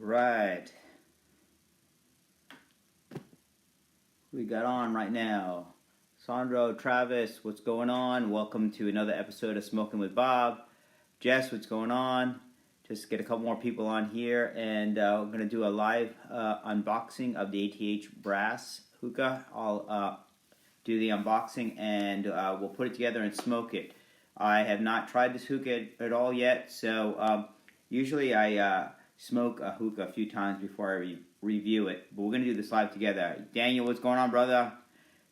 Right. We got on right now. Sandro, Travis, what's going on? Welcome to another episode of Smoking with Bob. Jess, what's going on? Just get a couple more people on here, and we're going to do a live unboxing of the ATH Brass Hookah. I'll do the unboxing, and we'll put it together and smoke it. I have not tried this hookah at all yet, so usually I smoke a hookah a few times before I review it, but we're going to do this live together. Daniel, what's going on, brother?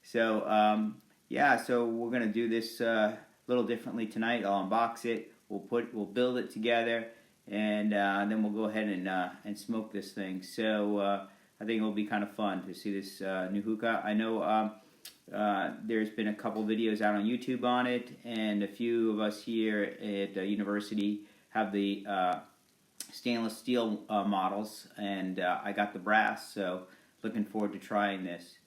So, yeah, so we're going to do this a little differently tonight. I'll unbox it, we'll build it together, and then we'll go ahead and smoke this thing. So, I think it'll be kind of fun to see this new hookah. I know there's been a couple videos out on YouTube on it, and a few of us here at the university have the stainless steel models, and I got the brass, so looking forward to trying this.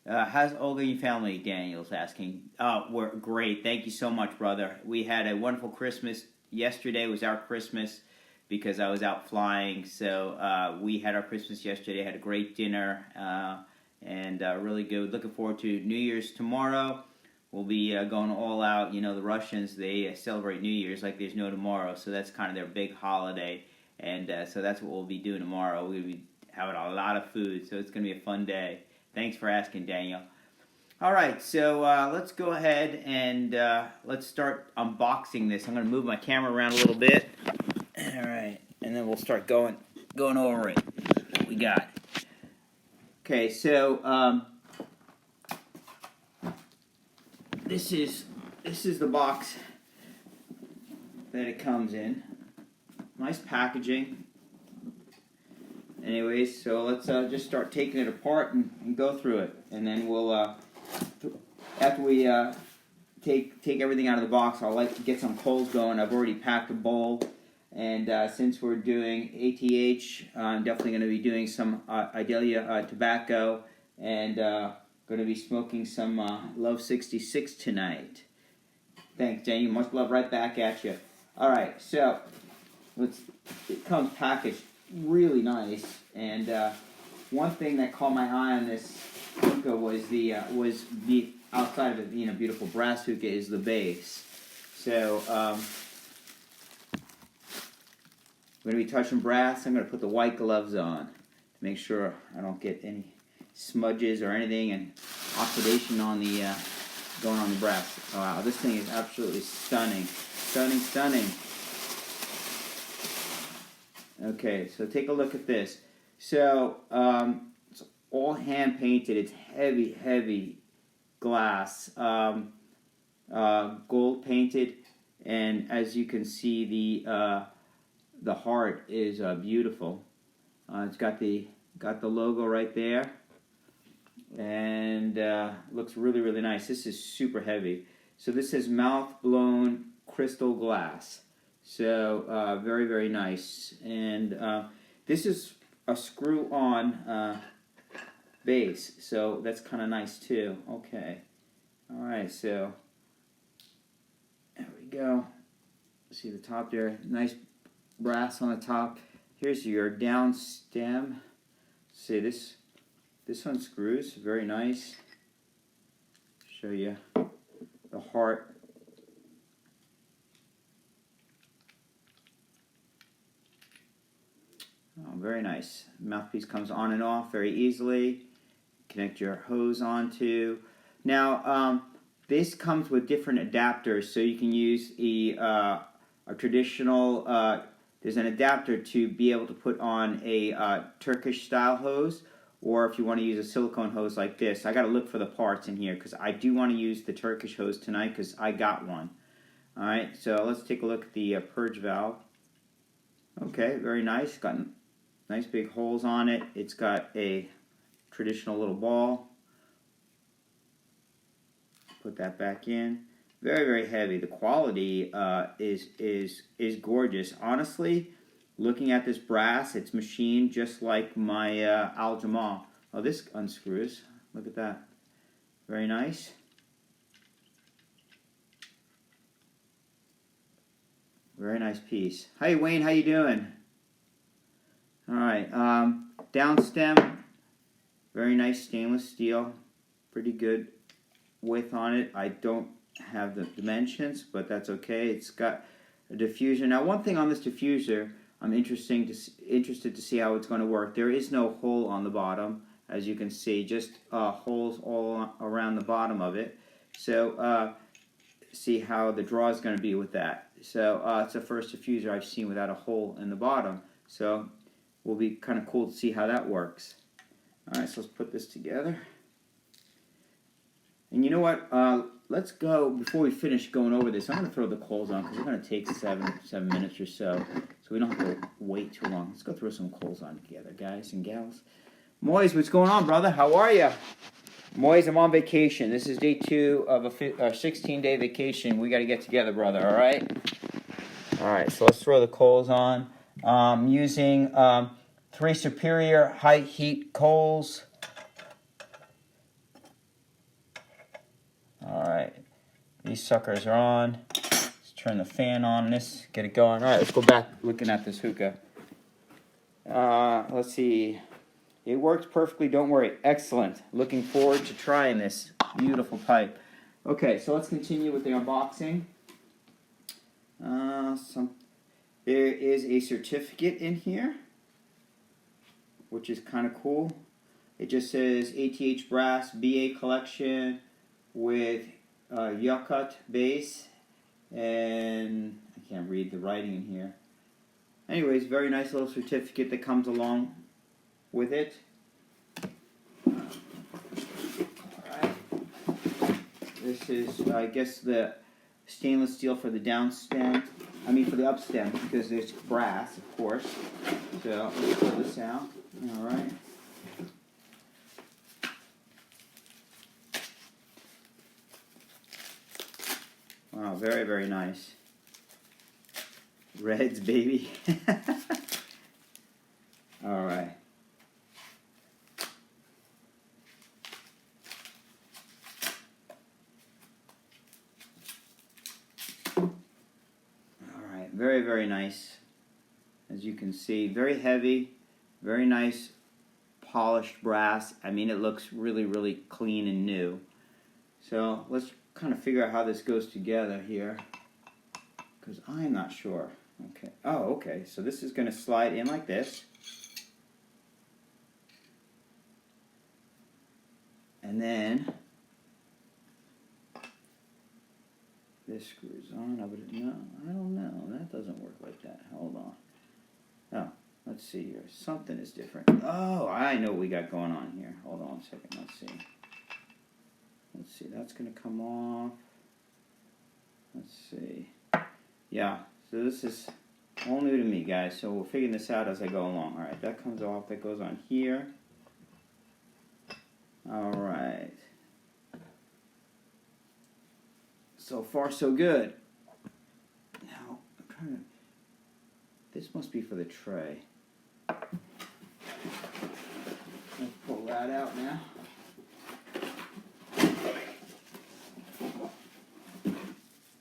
How's Olga and your family? Daniel's asking. We're great. Thank you so much, brother. We had a wonderful Christmas. Yesterday was our Christmas because I was out flying, so we had our Christmas yesterday, had a great dinner, and really good. Looking forward to New Year's tomorrow. We'll be going all out. You know, the Russians, they celebrate New Year's like there's no tomorrow, so that's kind of their big holiday. And so that's what we'll be doing tomorrow. We'll be having a lot of food, so it's going to be a fun day. Thanks for asking, Daniel. All right, so let's go ahead and let's start unboxing this. I'm going to move my camera around a little bit. All right, and then we'll start going over it. What we got? Okay, so this is the box that it comes in. Nice packaging. Anyways, so let's just start taking it apart and go through it, and then we'll after we take everything out of the box, I'll like to get some coals going. I've already packed a bowl, and since we're doing ATH, I'm definitely going to be doing some Idalia tobacco, and going to be smoking some Love 66 tonight. Thanks, Daniel. Much love right back at you. All right, so it comes packaged really nice, and one thing that caught my eye on this hookah was the outside of it being a beautiful brass hookah is the base. So I'm going to be touching brass. I'm going to put the white gloves on to make sure I don't get any smudges or anything and oxidation on the going on the brass. Wow, this thing is absolutely stunning, stunning. Okay, so take a look at this. So it's all hand painted. It's heavy glass, gold painted, and as you can see, the heart is beautiful. It's got the logo right there, and looks really nice. This is super heavy. So this is mouth blown crystal glass. So very nice, and this is a screw-on base, so that's kind of nice too. Okay, all right, so there we go. See the top there, nice brass on the top. Here's your down stem. See this unscrews, very nice. Show you the heart. Oh, very nice. Mouthpiece comes on and off very easily. Connect your hose onto. Now, this comes with different adapters, so you can use a traditional. There's an adapter to be able to put on a Turkish style hose, or if you want to use a silicone hose like this. I got to look for the parts in here because I do want to use the Turkish hose tonight because I got one. All right, so let's take a look at the purge valve. Okay, very nice. Got nice big holes on it. It's got a traditional little ball. Put that back in. Very heavy. The quality is gorgeous. Honestly, looking at this brass, it's machined just like my Al Jamal. Oh, this unscrews. Look at that. Very nice. Very nice piece. Hey Wayne, how you doing? Alright, down stem, very nice stainless steel, pretty good width on it. I don't have the dimensions, but that's okay. It's got a diffuser. Now, one thing on this diffuser, I'm interested to see how it's going to work. There is no hole on the bottom, as you can see, just holes all around the bottom of it. So, see how the draw is going to be with that. So, it's the first diffuser I've seen without a hole in the bottom. So, will be kind of cool to see how that works. Alright, so let's put this together. And you know what? Let's go, before we finish going over this, I'm going to throw the coals on because it's going to take seven minutes or so. So we don't have to wait too long. Let's go throw some coals on together, guys and gals. Moise, what's going on, brother? How are you? Moise, I'm on vacation. This is day 2 of a 16-day vacation. We got to get together, brother, alright? Alright, so let's throw the coals on. Using 3 Superior high heat coals. Alright, these suckers are on. Let's turn the fan on this, get it going. Alright, let's go back looking at this hookah. Let's see. It works perfectly, don't worry. Excellent. Looking forward to trying this beautiful pipe. Okay, so let's continue with the unboxing. There is a certificate in here, which is kind of cool. It just says ATH Brass BA collection with Yucca base, and I can't read the writing in here. Anyways, very nice little certificate that comes along with it. Alright. This is, I guess, the stainless steel for the down stem. I mean for the up stem, because there's brass, of course. So let's pull this out. Alright. Wow, very, very nice. Reds, baby. Alright. Alright, very, very nice. As you can see, very heavy, very nice polished brass. I mean, it looks really, really clean and new. So let's kind of figure out how this goes together here, because I'm not sure. Okay. Oh, okay. So this is going to slide in like this. And then this screws on. No, I don't know. That doesn't work like that. Hold on. Oh, let's see here. Something is different. Oh, I know what we got going on here. Hold on a second. Let's see. Let's see. That's going to come off. Let's see. Yeah. So this is all new to me, guys. So we're figuring this out as I go along. All right. That comes off. That goes on here. All right. So far, so good. Now, I'm trying to... This must be for the tray. Let's pull that out now.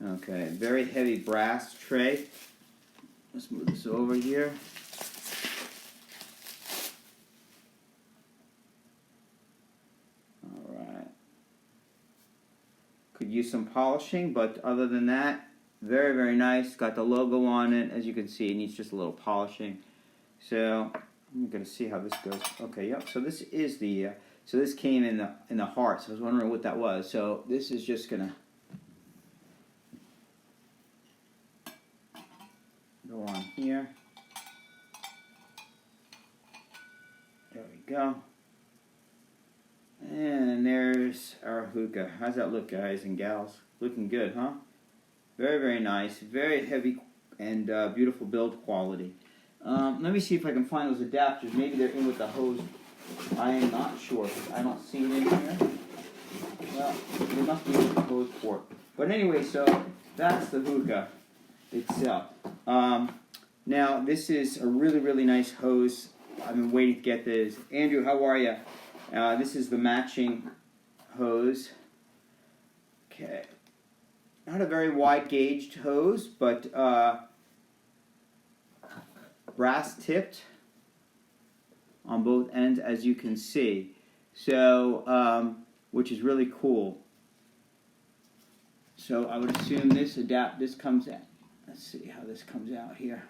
Okay, very heavy brass tray. Let's move this over here. Alright. Could use some polishing, but other than that, very, very nice. Got the logo on it. As you can see, it needs just a little polishing. So, I'm going to see how this goes. Okay, yep. So this is the... so this came in the heart. So I was wondering what that was. So this is just going to go on here. There we go. And there's our hookah. How's that look, guys and gals? Looking good, huh? Very, very nice. Very heavy and beautiful build quality. Let me see if I can find those adapters. Maybe they're in with the hose. I am not sure. I don't see it in here. Well, they must be with the hose port. But anyway, so that's the hookah itself. Now, this is a really, really nice hose. I've been waiting to get this. Andrew, how are you? This is the matching hose. Okay. Not a very wide gauged hose, but brass tipped. on both ends, as you can see. So, which is really cool. So I would assume this comes out. Let's see how this comes out here.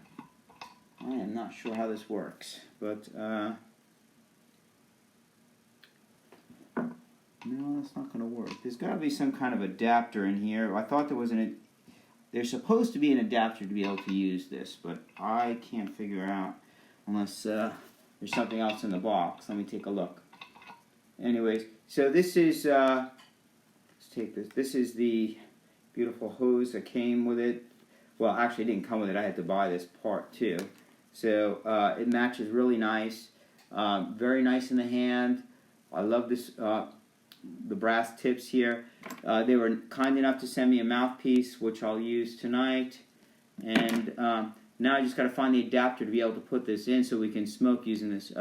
I am not sure how this works, but no, that's not going to work. There's got to be some kind of adapter in here. I thought there was there's supposed to be an adapter to be able to use this, but I can't figure out unless there's something else in the box. Let me take a look. Anyways, so this is let's take this. This is the beautiful hose that came with it. Well, actually, it didn't come with it. I had to buy this part too. So it matches really nice. Very nice in the hand. I love this. The brass tips here. They were kind enough to send me a mouthpiece, which I'll use tonight. And now I just got to find the adapter to be able to put this in so we can smoke using this.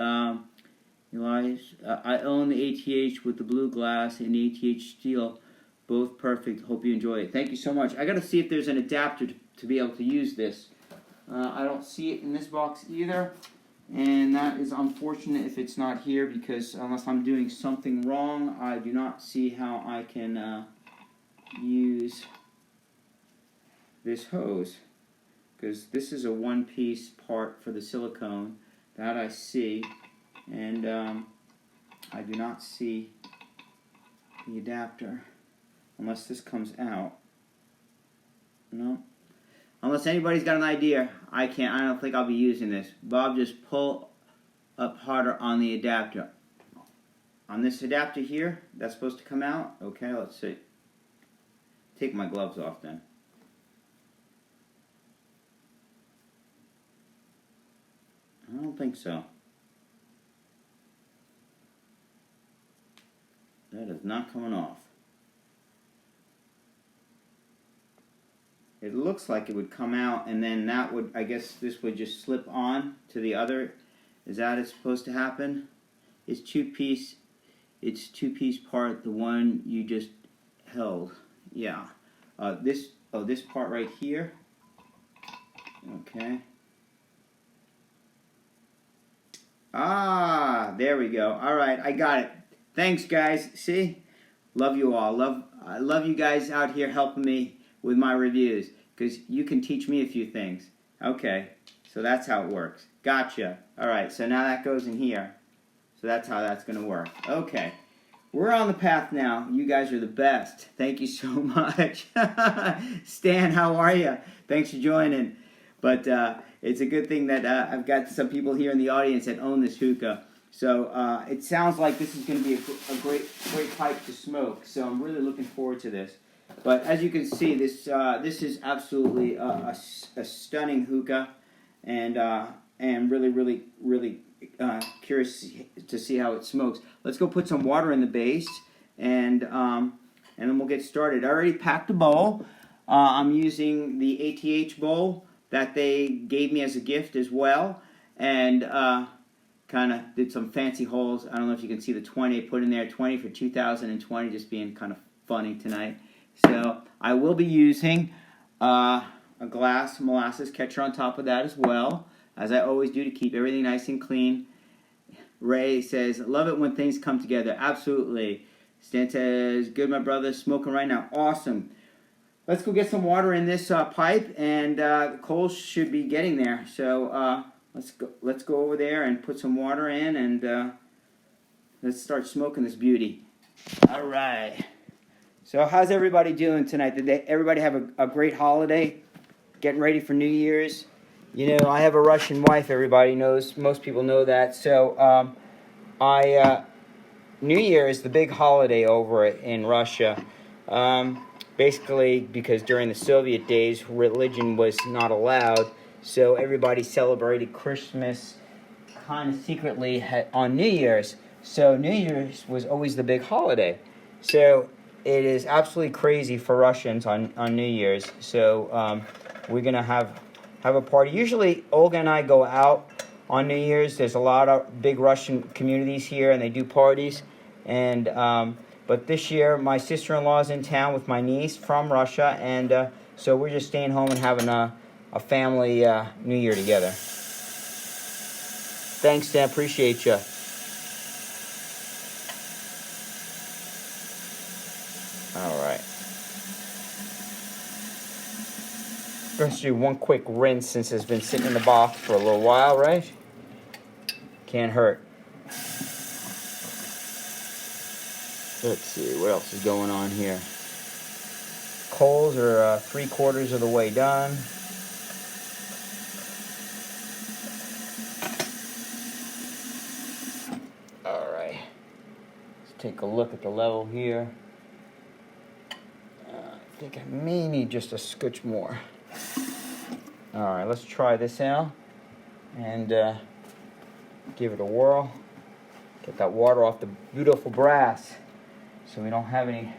Elias, I own the ATH with the blue glass and the ATH steel. Both perfect. Hope you enjoy it. Thank you so much. I got to see if there's an adapter to be able to use this. I don't see it in this box either. And that is unfortunate if it's not here, because unless I'm doing something wrong, I do not see how I can use this hose. Because this is a one-piece part for the silicone that I see. And I do not see the adapter. Unless this comes out. No. Unless anybody's got an idea, I don't think I'll be using this. Bob, just pull up harder on the adapter. On this adapter here, that's supposed to come out. Okay, let's see. Take my gloves off then. I don't think so. That is not coming off. It looks like it would come out, and then that would, I guess this would just slip on to the other. Is that it's supposed to happen? It's two-piece part, the one you just held. Yeah. This part right here. Okay. Ah, there we go. All right, I got it. Thanks, guys. See? Love you all. I love you guys out here helping me with my reviews, because you can teach me a few things. Okay, so that's how it works. Gotcha. All right, so now that goes in here. So that's how that's going to work. Okay, we're on the path now. You guys are the best. Thank you so much. Stan, how are you? Thanks for joining. But it's a good thing that I've got some people here in the audience that own this hookah. So it sounds like this is going to be a great pipe to smoke. So I'm really looking forward to this. But as you can see, this is absolutely a stunning hookah, and really curious to see how it smokes. Let's go put some water in the base, and then we'll get started. I already packed a bowl. I'm using the ATH bowl that they gave me as a gift as well, and kind of did some fancy holes. I don't know if you can see the 20 I put in there, 20 for 2020, just being kind of funny tonight. So I will be using a glass molasses catcher on top of that as well, as I always do, to keep everything nice and clean. Ray says, love it when things come together. Absolutely. Stan says, good, my brother, smoking right now. Awesome. Let's go get some water in this pipe, and the coals should be getting there. So let's go over there and put some water in, and let's start smoking this beauty. All right. So how's everybody doing tonight? Did everybody have a great holiday? Getting ready for New Year's? You know, I have a Russian wife, everybody knows. Most people know that. So New Year is the big holiday over in Russia. Basically, because during the Soviet days, religion was not allowed. So everybody celebrated Christmas kind of secretly on New Year's. So New Year's was always the big holiday. So it is absolutely crazy for Russians on New Year's. So we're going to have a party. Usually Olga and I go out on New Year's. There's a lot of big Russian communities here, and they do parties. And but this year, my sister-in-law is in town with my niece from Russia, and so we're just staying home and having a family New Year together. Thanks, Dan. Appreciate you. All right. Let's do one quick rinse since it's been sitting in the box for a little while, right? Can't hurt. Let's see, what else is going on here? Coals are 3/4 of the way done. All right. Let's take a look at the level here. I think I may need just a scotch more. All right, let's try this out and give it a whirl. Get that water off the beautiful brass so we don't have any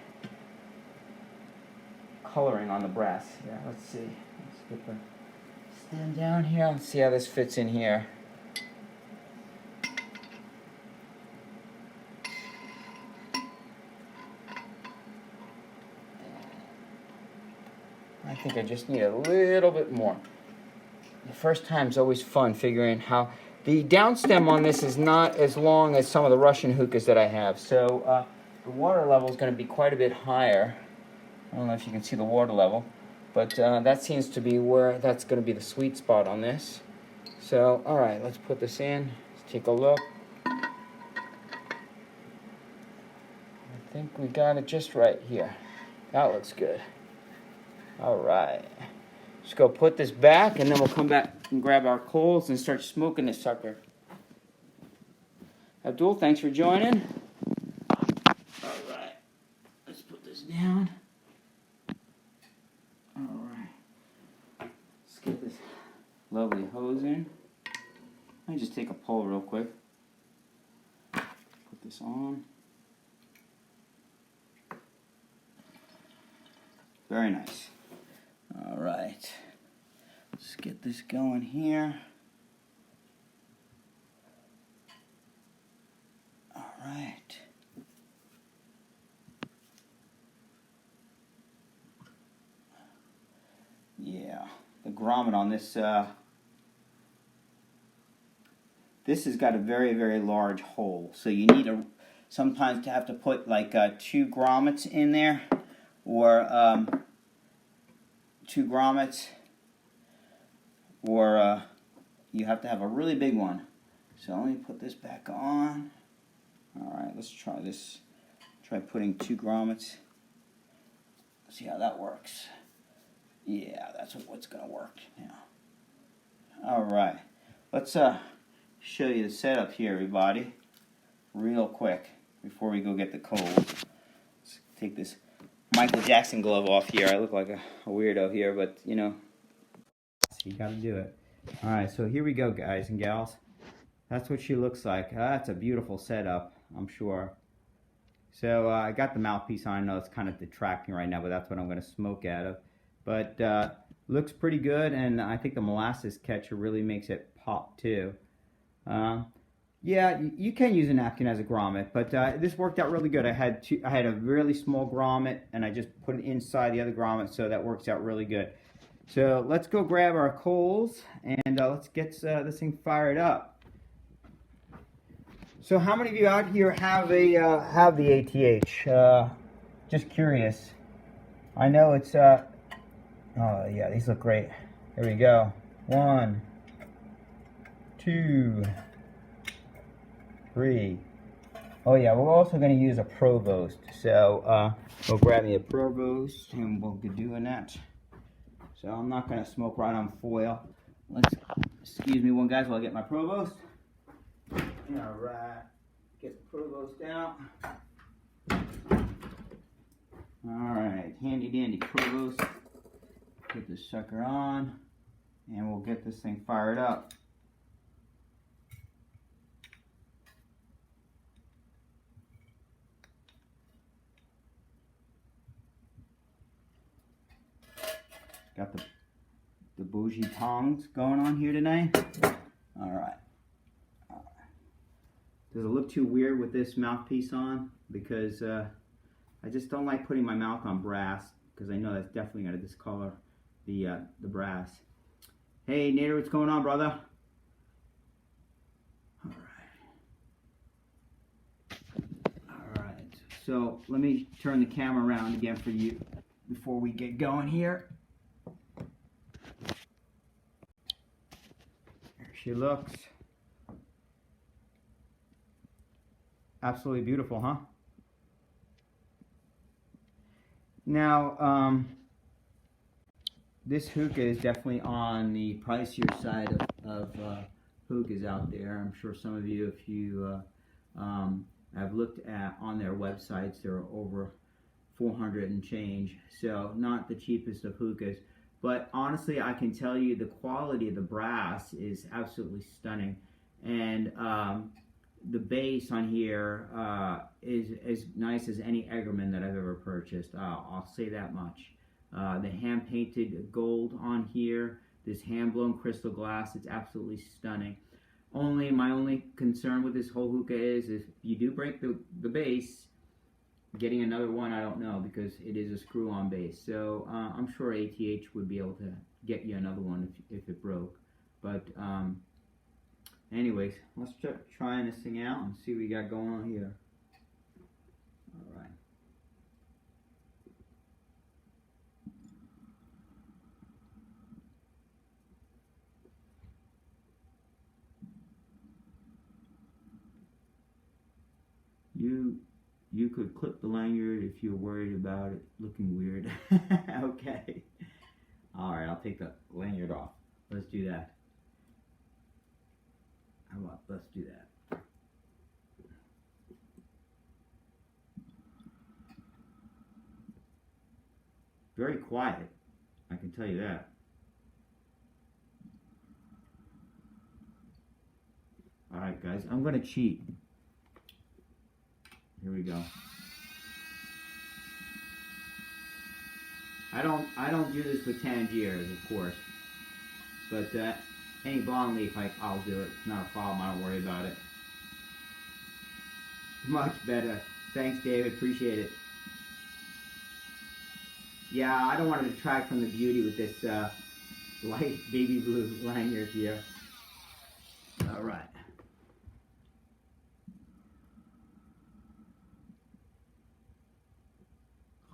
coloring on the brass. Yeah, let's see. Let's get the stem down here. Let's see how this fits in here. I think I just need a little bit more. The first time's always fun figuring how... The down stem on this is not as long as some of the Russian hookahs that I have, so the water level is going to be quite a bit higher. I don't know if you can see the water level, but that seems to be where that's going to be the sweet spot on this. So, alright, let's put this in. Let's take a look. I think we got it just right here. That looks good. Alright. Just go put this back, and then we'll come back and grab our coals and start smoking this sucker. Abdul, thanks for joining. Alright. Let's put this down. Alright. Let's get this lovely hose in. Let me just take a pull real quick. Put this on. Very nice. Alright. Let's get this going here. Alright. Yeah, the grommet on this, this has got a very, very large hole. So you need sometimes to have to put like 2 grommets in there, or 2 grommets, or you have to have a really big one. So let me put this back on. Alright, let's try this. Try putting 2 grommets. See how that works. Yeah, that's what's going to work now. Alright, let's show you the setup here, everybody, real quick before we go get the coals. Let's take this Michael Jackson glove off here. I look like a weirdo here, but you know, you got to do it. Alright, so here we go, guys and gals. That's what she looks like. That's a beautiful setup, I'm sure. So I got the mouthpiece on. I know it's kind of detracting right now, but that's what I'm going to smoke out of. But looks pretty good, and I think the molasses catcher really makes it pop too. Yeah, you can use a napkin as a grommet, but this worked out really good. I had a really small grommet, and I just put it inside the other grommet, so that works out really good. So let's go grab our coals, and let's get this thing fired up. So how many of you out here have the ATH? Just curious. I know it's oh yeah, these look great. Here we go. 1, 2, 3. Oh yeah, we're also going to use a Provost. So we'll grab me a Provost and we'll be doing that. So I'm not going to smoke right on foil. Excuse me one guys while I get my Provost. Alright, get the Provost out. Alright, handy dandy Provost. Get this sucker on, and we'll get this thing fired up. Got the bougie tongs going on here tonight. Alright. Does it look too weird with this mouthpiece on? Because I just don't like putting my mouth on brass, because I know that's definitely going to discolor the brass. Hey Nader, what's going on, brother? So let me turn the camera around again for you before we get going here. There she looks. Absolutely beautiful, huh? Now, this hookah is definitely on the pricier side of hookahs out there. I'm sure some of you, if you have looked at on their websites, they're over 400 and change. So not the cheapest of hookahs. But honestly, I can tell you the quality of the brass is absolutely stunning. And the base on here is as nice as any Eggerman that I've ever purchased. I'll say that much. The hand-painted gold on here, this hand-blown crystal glass, it's absolutely stunning. My only concern with this whole hookah is if you do break the base, getting another one, I don't know, because it is a screw-on base. So I'm sure ATH would be able to get you another one if it broke. But anyways, let's start trying this thing out and see what we got going on here. All right. You could clip the lanyard if you're worried about it looking weird. Okay. All right, I'll take the lanyard off. Let's do that. How about let's do that. Very quiet, I can tell you that. All right, guys, I'm gonna cheat. Here we go. I don't do this with Tangiers, of course, but any blonde leaf, I'll do it. It's not a problem. I don't worry about it. Much better. Thanks, David. Appreciate it. Yeah, I don't want to detract from the beauty with this light baby blue lanyard here. All right.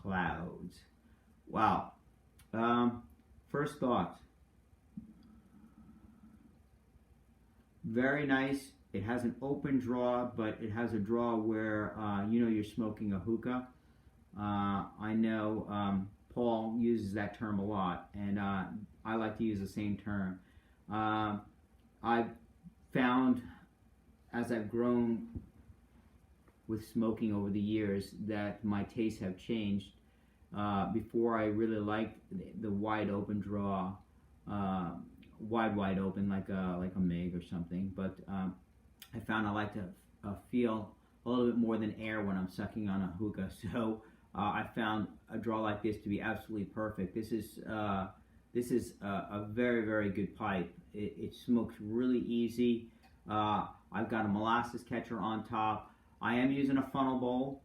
Clouds. Wow. First thoughts. Very nice. It has an open draw, but it has a draw where you're smoking a hookah. I know Paul uses that term a lot, and I like to use the same term. I've found as I've grown with smoking over the years that my tastes have changed. Before I really liked the wide open draw, wide open like a Meg or something, but I found I like to feel a little bit more than air when I'm sucking on a hookah. So I found a draw like this to be absolutely perfect. This is a very, very good pipe. It smokes really easy. I've got a molasses catcher on top. I am using a funnel bowl.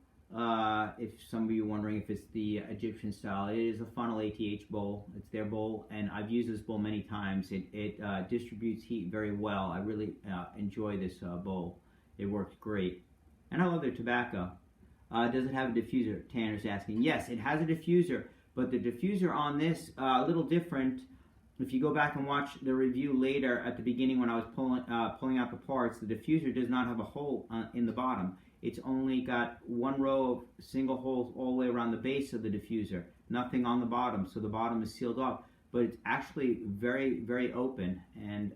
If some of you are wondering if it's the Egyptian style, it is a funnel ATH bowl. It's their bowl, and I've used this bowl many times. It distributes heat very well. I really enjoy this bowl. It works great. And I love their tobacco. Does it have a diffuser? Tanner's asking. Yes, it has a diffuser, but the diffuser on this a little different. If you go back and watch the review later at the beginning when I was pulling out the parts, the diffuser does not have a hole in the bottom. It's only got one row of single holes all the way around the base of the diffuser, nothing on the bottom, so the bottom is sealed off. But it's actually very, very open, and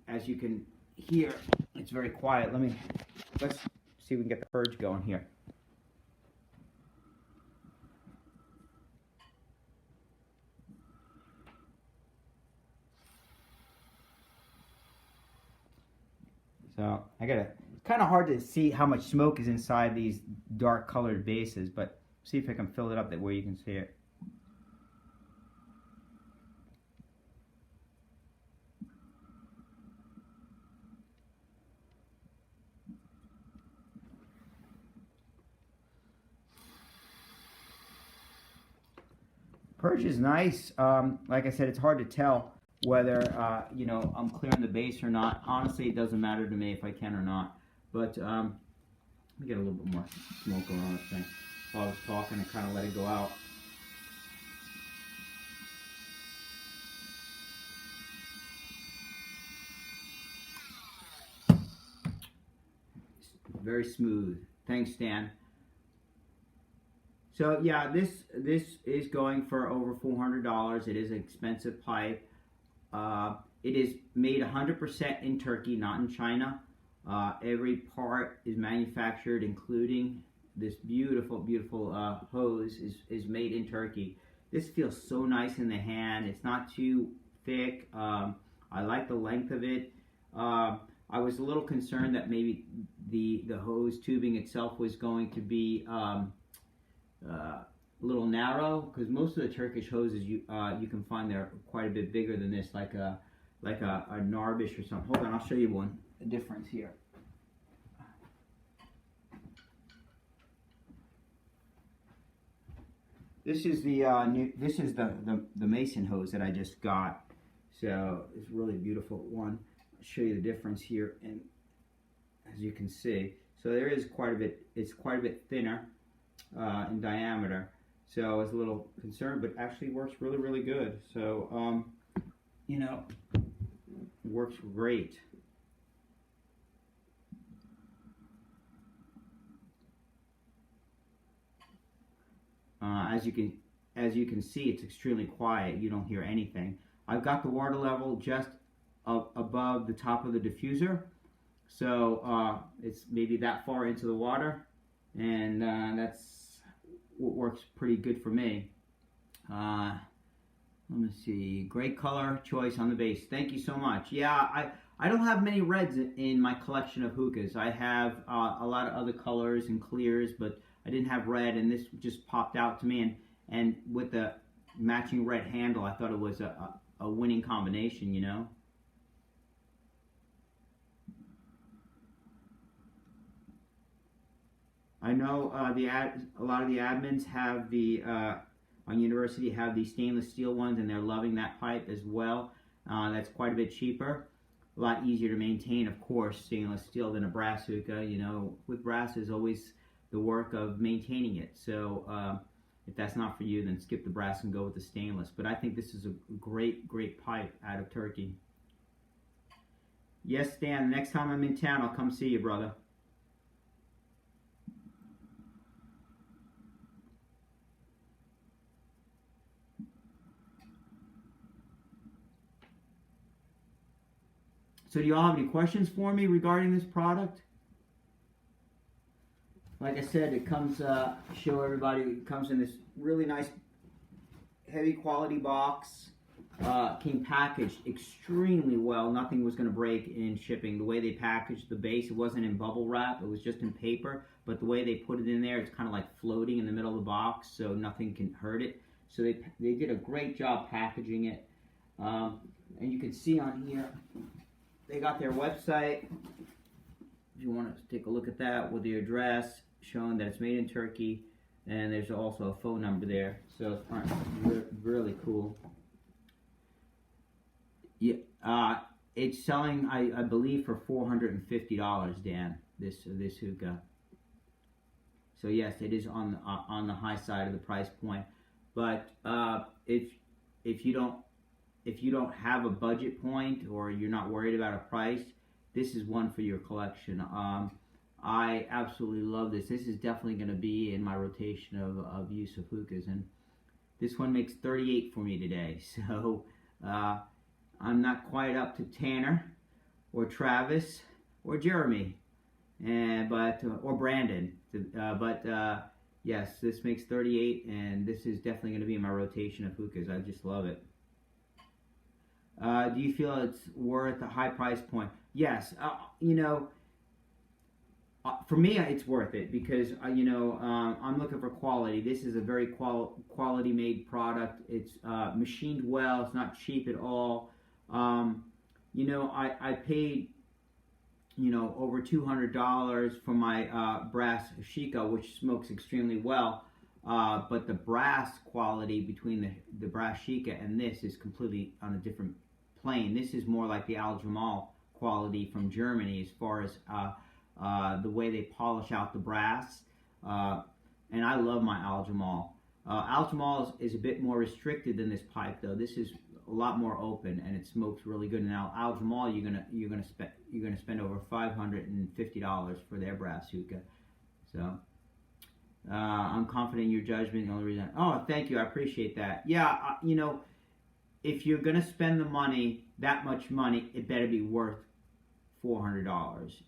as you can hear, it's very quiet. Let's see if we can get the purge going here. So it's kind of hard to see how much smoke is inside these dark colored bases, but see if I can fill it up that way you can see it. Purge is nice. Like I said, it's hard to tell whether I'm clearing the base or not. Honestly, it doesn't matter to me if I can or not. But Let me get a little bit more smoke going on this thing. While I was talking, I kind of let it go out. Very smooth. Thanks, Stan. So yeah, this is going for over $400. It is an expensive pipe. It is made 100% in Turkey, not in China. Every part is manufactured, including this beautiful, beautiful hose is made in Turkey. This feels so nice in the hand. It's not too thick. I like the length of it. I was a little concerned that maybe the hose tubing itself was going to be a little narrow, because most of the Turkish hoses you can find they're quite a bit bigger than this, like a Narbish or something. Hold on, I'll show you one. The difference here. This is the the Mason hose that I just got. So it's a really beautiful one. I'll show you the difference here, and as you can see, so there is quite a bit. It's quite a bit thinner in diameter. So I was a little concerned, but actually works really, really good. So you know, works great. As you can see, it's extremely quiet. You don't hear anything. I've got the water level just above the top of the diffuser, so it's maybe that far into the water, and that's what works pretty good for me. Let me see. Great color choice on the base. Thank you so much. Yeah, I don't have many reds in my collection of hookahs. I have a lot of other colors and clears, but I didn't have red, and this just popped out to me. And with the matching red handle, I thought it was a winning combination, you know. I know a lot of the admins have the on university have the stainless steel ones, and they're loving that pipe as well. That's quite a bit cheaper, a lot easier to maintain, of course, stainless steel than a brass hookah. You know, with brass is always the work of maintaining it. So if that's not for you, then skip the brass and go with the stainless. But I think this is a great, great pipe out of Turkey. Yes, Stan, next time I'm in town, I'll come see you, brother. So do you all have any questions for me regarding this product? Like I said, it comes, show everybody, it comes in this really nice, heavy quality box. Came packaged extremely well. Nothing was going to break in shipping. The way they packaged the base, it wasn't in bubble wrap, it was just in paper. But the way they put it in there, it's kind of like floating in the middle of the box, so nothing can hurt it. So they did a great job packaging it. And you can see on here, they got their website. If you want to take a look at that with the address showing that it's made in Turkey, and there's also a phone number there. So it's really cool. Yeah, it's selling, I believe, for $450, Dan. This hookah. So yes, it is on the high side of the price point. But if you don't have a budget point, or you're not worried about a price, this is one for your collection. I absolutely love this. This is definitely going to be in my rotation of use of hookahs, and this one makes 38 for me today. So I'm not quite up to Tanner or Travis or Jeremy, or Brandon. Yes, this makes 38, and this is definitely going to be in my rotation of hookahs. I just love it. Do you feel it's worth a high price point? Yes. You know, for me, it's worth it because I'm looking for quality. This is a very quality made product. It's machined well. It's not cheap at all. I paid over $200 for my Brass Hookah, which smokes extremely well. But the brass quality between the Brass Hookah and this is completely on a different plane. This is more like the Al Jamal quality from Germany as far as the way they polish out the brass. And I love my Aljamal. Aljamal is a bit more restricted than this pipe, though. This is a lot more open, and it smokes really good. Now, Aljamal, you're gonna spend over $550 for their brass hookah. So I'm confident in your judgment. The only reason, oh, thank you, I appreciate that. Yeah, if you're gonna spend the money, that much money, it better be worth $400.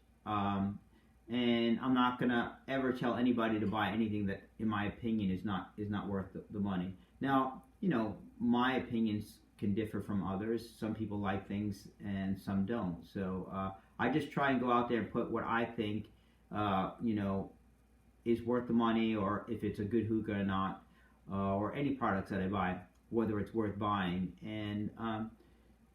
And I'm not gonna ever tell anybody to buy anything that, in my opinion, is not worth the money. Now, my opinions can differ from others. Some people like things and some don't. So I just try and go out there and put what I think, is worth the money, or if it's a good hookah or not, or any products that I buy, whether it's worth buying. And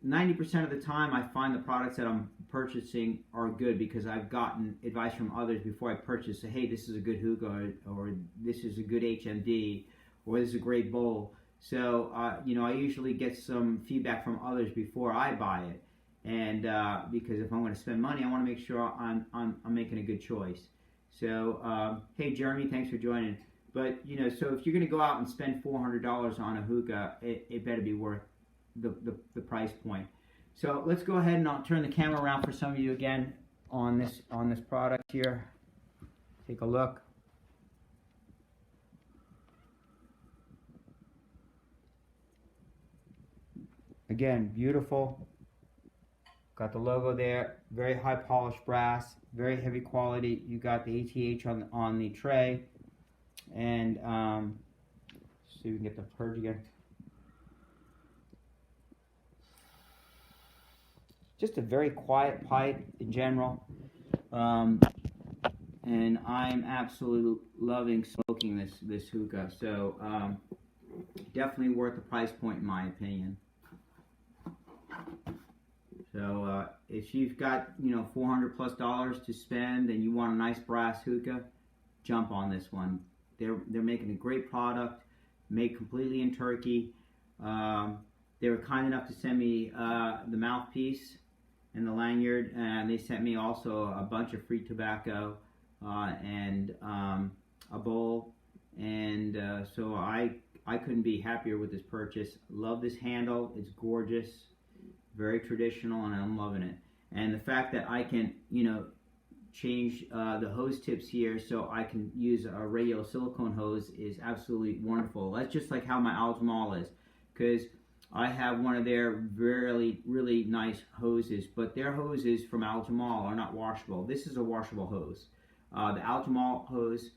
90% of the time, I find the products that I'm purchasing are good because I've gotten advice from others before I purchase. Say, hey, this is a good hookah, or this is a good HMD, or this is a great bowl. So, I usually get some feedback from others before I buy it, and because if I'm going to spend money, I want to make sure I'm making a good choice. So, hey, Jeremy, thanks for joining. But so if you're going to go out and spend $400 on a hookah, it better be worth the price point. So let's go ahead and I'll turn the camera around for some of you again on this product here. Take a look. Again, beautiful. Got the logo there. Very high polished brass. Very heavy quality. You got the ATH on the tray. And see if we can get the purge again. Just a very quiet pipe in general. And I'm absolutely loving smoking this hookah. So definitely worth the price point in my opinion. So if you've got $400+ to spend and you want a nice brass hookah, jump on this one. They're making a great product, made completely in Turkey. They were kind enough to send me the mouthpiece and the lanyard, and they sent me also a bunch of free tobacco and a bowl. And so I couldn't be happier with this purchase. Love this handle. It's gorgeous. Very traditional, and I'm loving it. And the fact that I can, change the hose tips here so I can use a radial silicone hose is absolutely wonderful. That's just like how my Aljamal is, because I have one of their really, really nice hoses, but their hoses from Aljamal are not washable. This is a washable hose. The Aljamal hose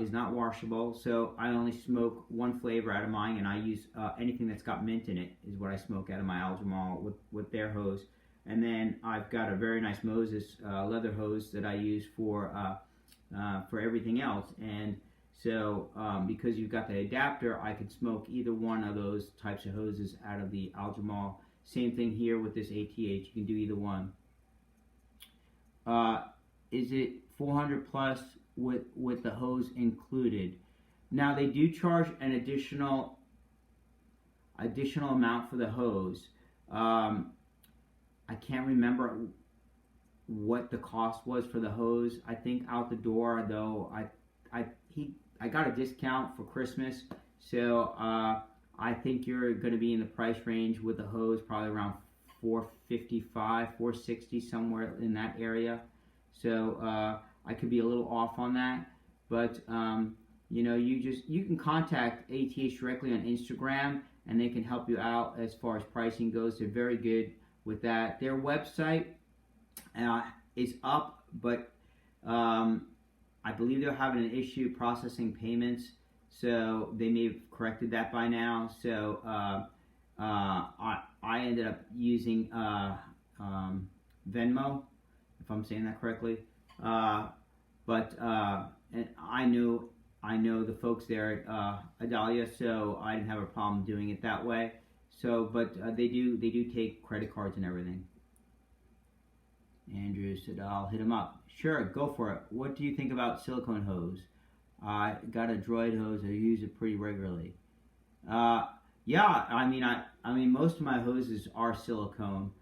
is not washable, so I only smoke one flavor out of mine, and I use anything that's got mint in it is what I smoke out of my Aljamal with their hose. And then I've got a very nice Moses leather hose that I use for everything else. And so because you've got the adapter, I could smoke either one of those types of hoses out of the Aljamal. Same thing here with this ATH. You can do either one. Is it 400 plus with the hose included? Now they do charge an additional amount for the hose. I can't remember what the cost was for the hose. I think out the door though, I got a discount for Christmas, so I think you're going to be in the price range with the hose, probably around $455, $460, somewhere in that area. So I could be a little off on that, but you can contact ATH directly on Instagram, and they can help you out as far as pricing goes. They're very good with that. Their website is up, but I believe they're having an issue processing payments, so they may have corrected that by now. So I ended up using Venmo, if I'm saying that correctly. But and I know the folks there at Adalia, so I didn't have a problem doing it that way. So, but they do take credit cards and everything. Andrew said, I'll hit him up. Sure, go for it. What do you think about silicone hose? I got a Droid hose. I use it pretty regularly. Yeah, I mean, most of my hoses are silicone.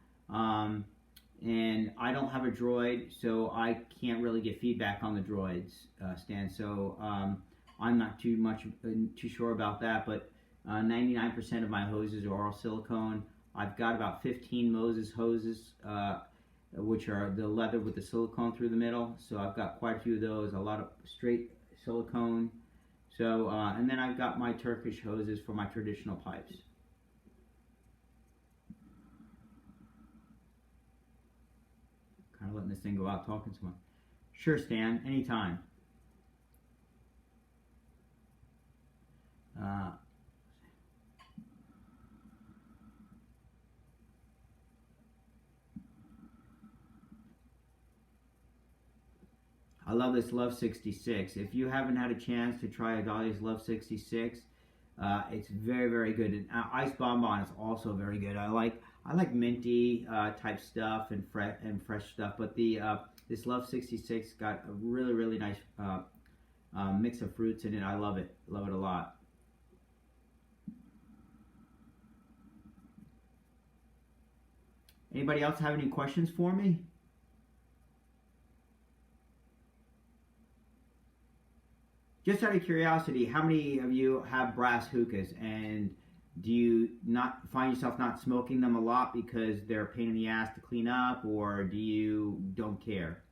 and I don't have a droid, so I can't really get feedback on the droids, Stan. So I'm not too sure about that, but 99% of my hoses are all silicone. I've got about 15 Moses hoses, which are the leather with the silicone through the middle. So I've got quite a few of those, a lot of straight silicone. So, and then I've got my Turkish hoses for my traditional pipes. Kind of letting this thing go out talking to someone. Sure, Stan, anytime. I love this Love 66. If you haven't had a chance to try Adalia's Love 66, it's very, very good. And Ice Bonbon is also very good. I like minty type stuff and fresh stuff, but this Love 66 got a really, really nice mix of fruits in it. I love it. Love it a lot. Anybody else have any questions for me? Just out of curiosity, how many of you have brass hookahs, and do you not find yourself not smoking them a lot because they're a pain in the ass to clean up, or do you don't care?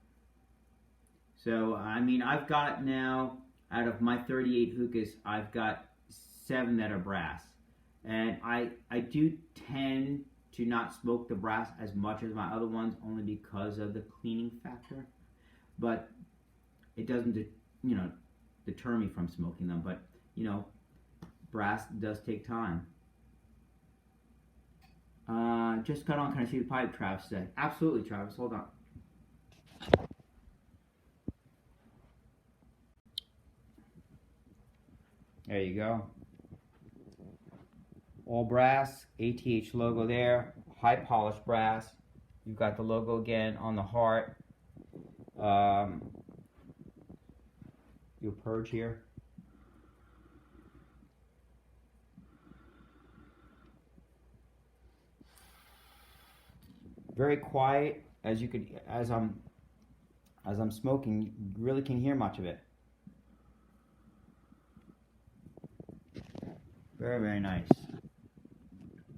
So, I mean, I've got now, out of my 38 hookahs, I've got 7 that are brass. And I do tend to not smoke the brass as much as my other ones, only because of the cleaning factor. But it doesn't, deter me from smoking them. But, brass does take time. Just got on. Can I see the pipe, Travis said. Absolutely, Travis. Hold on. There you go. All brass, ATH logo there, high polished brass. You've got the logo again on the heart. Your purge here. Very quiet, as you could, as I'm smoking, you really can hear much of it. Very, very nice.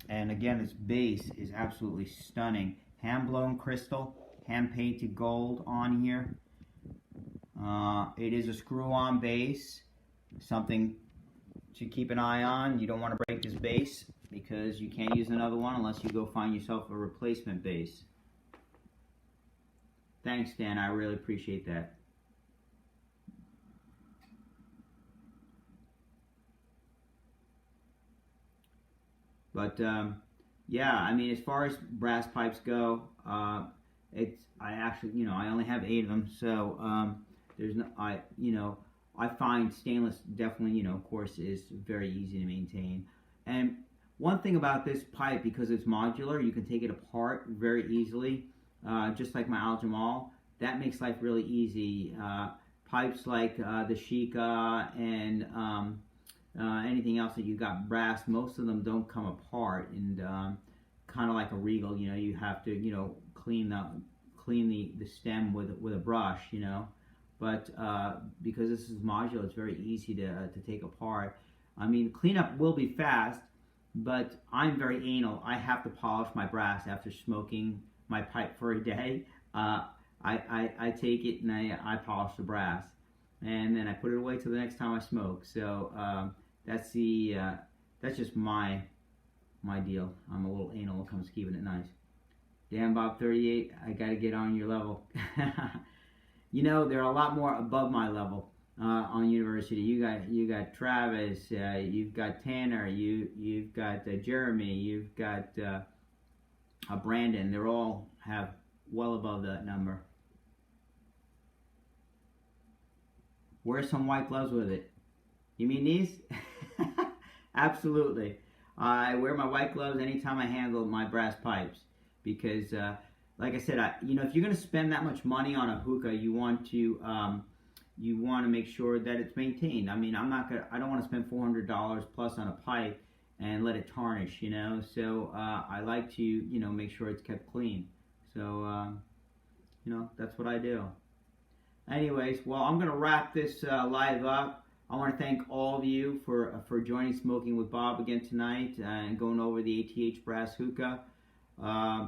And again, this base is absolutely stunning. Hand blown crystal, hand painted gold on here. It is a screw-on base, something to keep an eye on. You don't want to break this base because you can't use another one unless you go find yourself a replacement base. Thanks, Dan. I really appreciate that. But yeah, I mean, as far as brass pipes go, I actually, I only have 8 of them, so there's no, I find stainless definitely, of course, is very easy to maintain. And one thing about this pipe, because it's modular, you can take it apart very easily, just like my Al Jamal. That makes life really easy. Pipes like the Sheikah and anything else that you got brass, most of them don't come apart, and kind of like a Regal, you have to, clean the stem with a brush, But because this is modular, it's very easy to take apart. I mean, cleanup will be fast, but I'm very anal. I have to polish my brass after smoking my pipe for a day. I take it and I polish the brass, and then I put it away till the next time I smoke. So that's just my deal. I'm a little anal when it comes to keeping it nice. Damn, Bob 38, I gotta get on your level. There are a lot more above my level on university. You got Travis, you've got Tanner, you've got Jeremy, you've got Brandon. They're all have well above that number. Wear some white gloves with it. You mean these? Absolutely. I wear my white gloves anytime I handle my brass pipes because, like I said, if you're going to spend that much money on a hookah, you want to make sure that it's maintained. I mean, I don't want to spend $400 plus on a pipe and let it tarnish, So I like to, make sure it's kept clean. So, that's what I do. Anyways, well, I'm going to wrap this live up. I want to thank all of you for joining Smoking with Bob again tonight and going over the ATH Brass Hookah.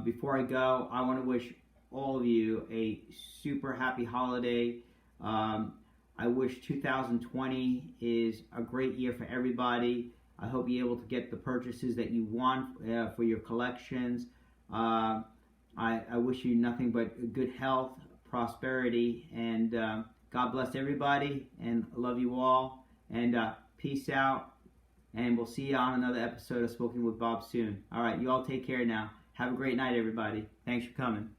Before I go, I want to wish all of you a super happy holiday. I wish 2020 is a great year for everybody. I hope you're able to get the purchases that you want for your collections. I wish you nothing but good health, prosperity, and God bless everybody, and I love you all, and peace out, and we'll see you on another episode of Smoking with Bob soon. All right, you all take care now. Have a great night, everybody. Thanks for coming.